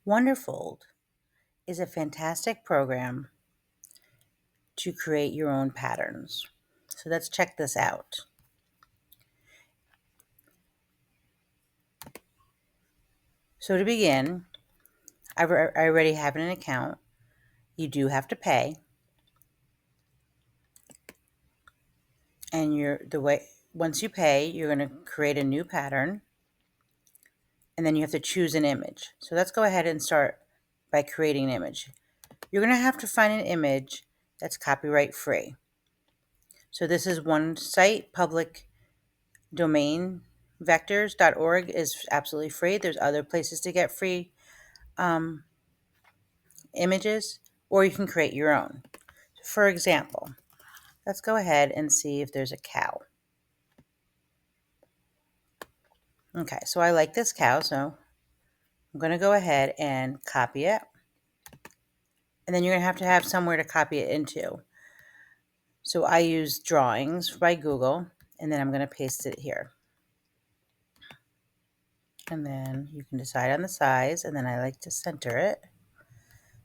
Wonderfold is a fantastic program to create your own patterns. So let's check this out. So to begin, I already have an account. You do have to pay. And once you pay, you're going to create a new pattern. And then you have to choose an image. So let's go ahead and start by creating an image. You're going to have to find an image that's copyright free. So this is one site, public domain vectors.org is absolutely free. There's other places to get free images, or you can create your own. For example, let's go ahead and see if there's a cow. Okay, so I like this cow, so I'm going to go ahead and copy it. And then you're going to have somewhere to copy it into. So I use drawings by Google, and then I'm going to paste it here. And then you can decide on the size, and then I like to center it.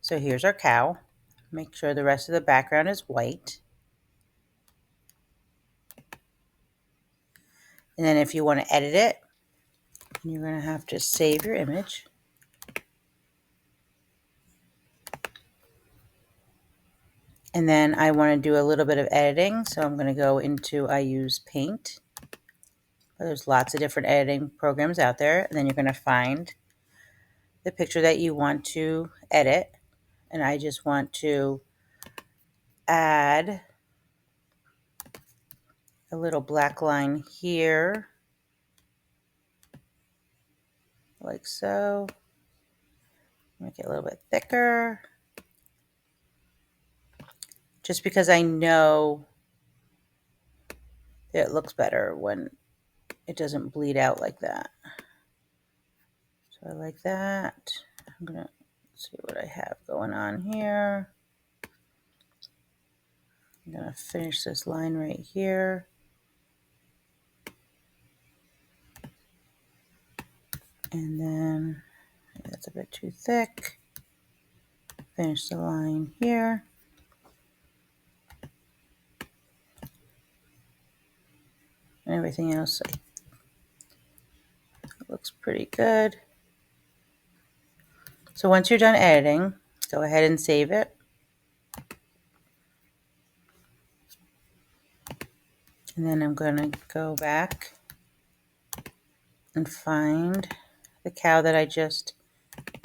So here's our cow. Make sure the rest of the background is white. And then if you want to edit it, you're going to have to save your image. And then I want to do a little bit of editing, so I'm going to go into, I use Paint. There's lots of different editing programs out there, and then you're going to find the picture that you want to edit. And I just want to add a little black line here, like so. Make it a little bit thicker, just because I know that it looks better when it doesn't bleed out like that. So I like that. I'm going to see what I have going on here. I'm going to finish this line right here. And then that's a bit too thick. Finish the line here. And everything else looks pretty good. So once you're done editing, go ahead and save it. And then I'm going to go back and find the cow that I just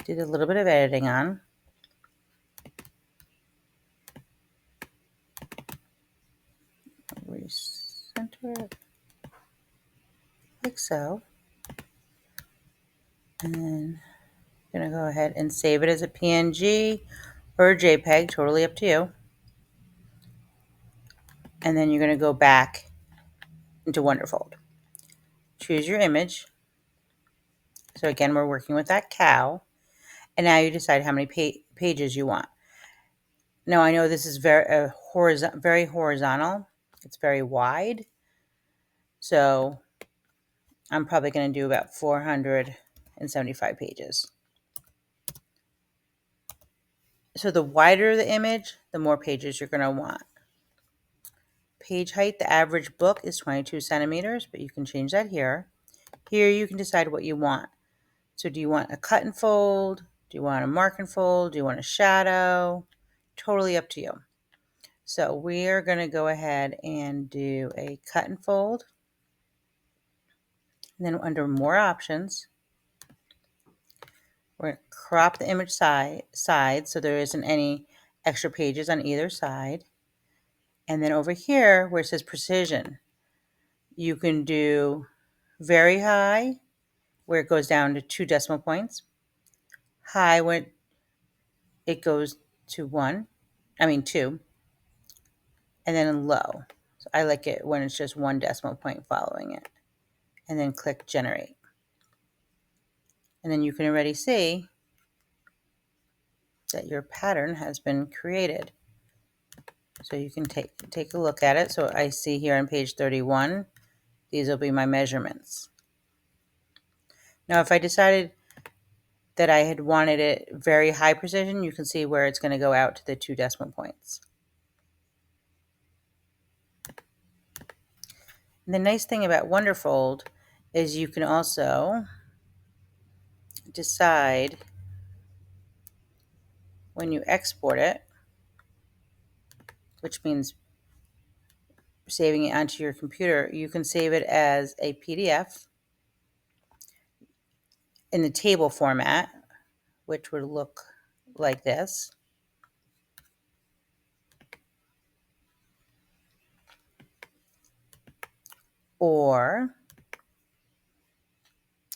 did a little bit of editing on. Recenter it like so. And then I'm going to go ahead and save it as a PNG or a JPEG, totally up to you. And then you're going to go back into Wonderfold. Choose your image. So again, we're working with that cow. And now you decide how many pages you want. Now I know this is very horizontal. It's very wide. So I'm probably going to do about 475 pages. So the wider the image, the more pages you're going to want. Page height, the average book is 22 centimeters, but you can change that here. Here you can decide what you want. So do you want a cut and fold? Do you want a mark and fold? Do you want a shadow? Totally up to you. So we are going to go ahead and do a cut and fold. And then under more options, we're going to crop the image side so there isn't any extra pages on either side. And then over here where it says precision, you can do very high, where it goes down to 2 decimal points. High, when it goes to 2. And then low. So I like it when it's just 1 decimal point following it. And then click generate. And then you can already see that your pattern has been created. So you can take a look at it. So I see here on page 31, these will be my measurements. Now if I decided that I had wanted it very high precision, you can see where it's going to go out to the 2 decimal points. And the nice thing about Wonderfold is you can also decide when you export it, which means saving it onto your computer, you can save it as a PDF in the table format, which would look like this. Or,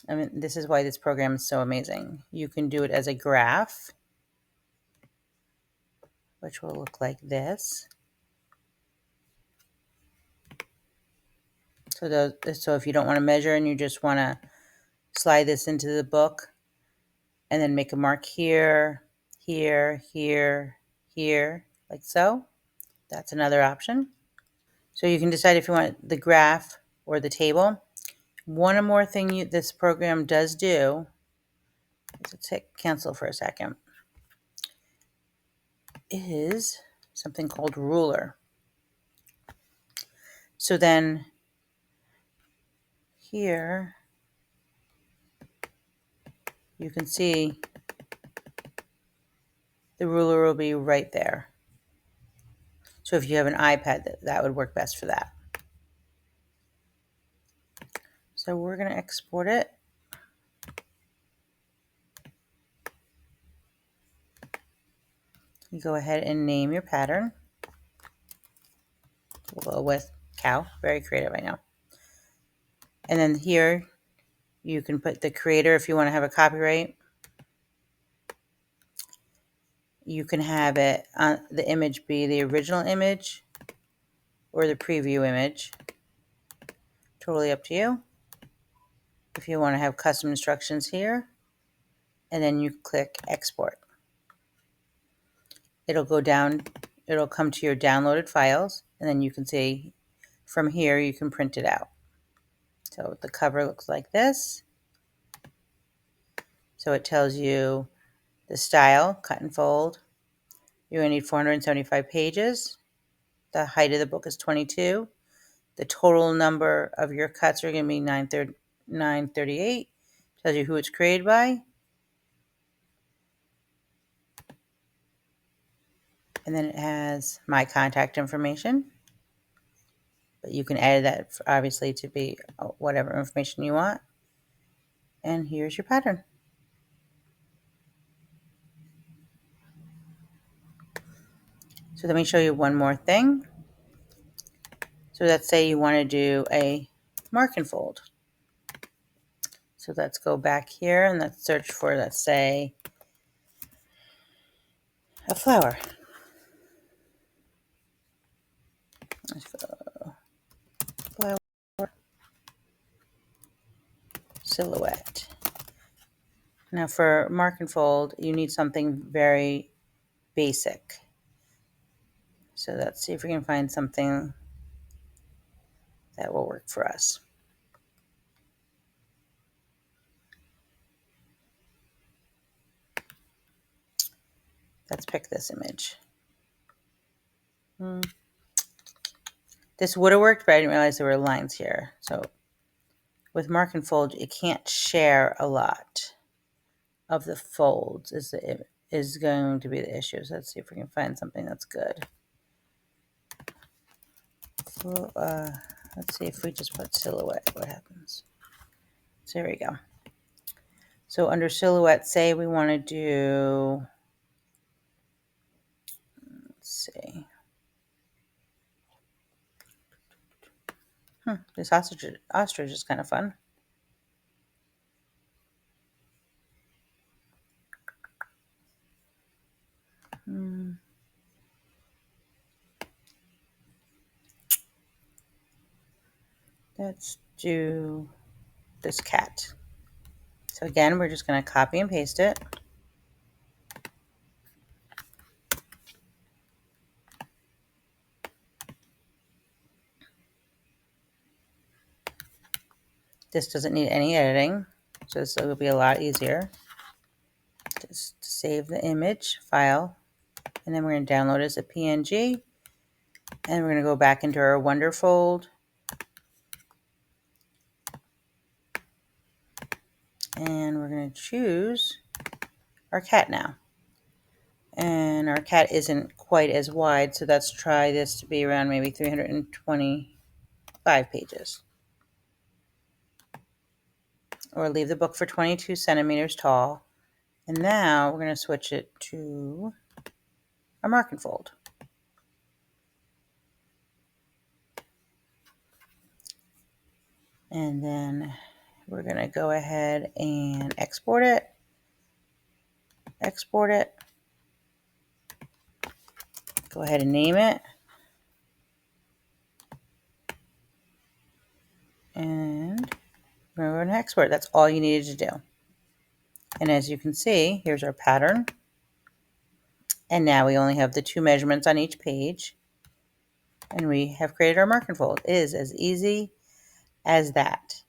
I mean, this is why this program is so amazing. You can do it as a graph, which will look like this. So if you don't want to measure and you just want to slide this into the book and then make a mark here, here, here, here, like so, that's another option. So you can decide if you want the graph or the table. One more thing this program does do, let's hit cancel for a second, is something called ruler. So then here you can see the ruler will be right there. So if you have an iPad, that would work best for that. So we're going to export it. You go ahead and name your pattern. We'll go with cow. Very creative, I know. And then here you can put the creator if you want to have a copyright. You can have it the image be the original image or the preview image. Totally up to you. If you want to have custom instructions here, and then you click export. It'll go down, it'll come to your downloaded files, and then you can see from here you can print it out. So the cover looks like this. So it tells you the style, cut and fold. You're going to need 475 pages. The height of the book is 22. The total number of your cuts are going to be 938. Tells you who it's created by. And then it has my contact information. But you can edit that obviously to be whatever information you want. And here's your pattern. So let me show you one more thing. So let's say you want to do a mark and fold. So let's go back here and let's search for, let's say, a flower. Let's go flower silhouette. Now for mark and fold, you need something very basic. So let's see if we can find something that will work for us. Let's pick this image. This would have worked, but I didn't realize there were lines here. So with mark and fold, you can't share a lot of the folds is going to be the issue. So let's see if we can find something that's good. So, let's see if we just put silhouette, what happens. So there we go. So under silhouette, say we want to do, let's see. This ostrich is kind of fun. Let's do this cat. So again, we're just going to copy and paste it. This doesn't need any editing, so this will be a lot easier. save the image file, and then we're going to download it as a PNG, and we're going to go back into our Wonderfold, and we're going to choose our cat now. And our cat isn't quite as wide, so let's try this to be around maybe 325 pages. Or leave the book for 22 centimeters tall. And now we're going to switch it to a mark and fold. And then we're going to go ahead and export it. Export it. Go ahead and name it. And we're going to export it. That's all you needed to do. And as you can see, here's our pattern. And now we only have the 2 measurements on each page. And we have created our mark and fold. It is as easy as that.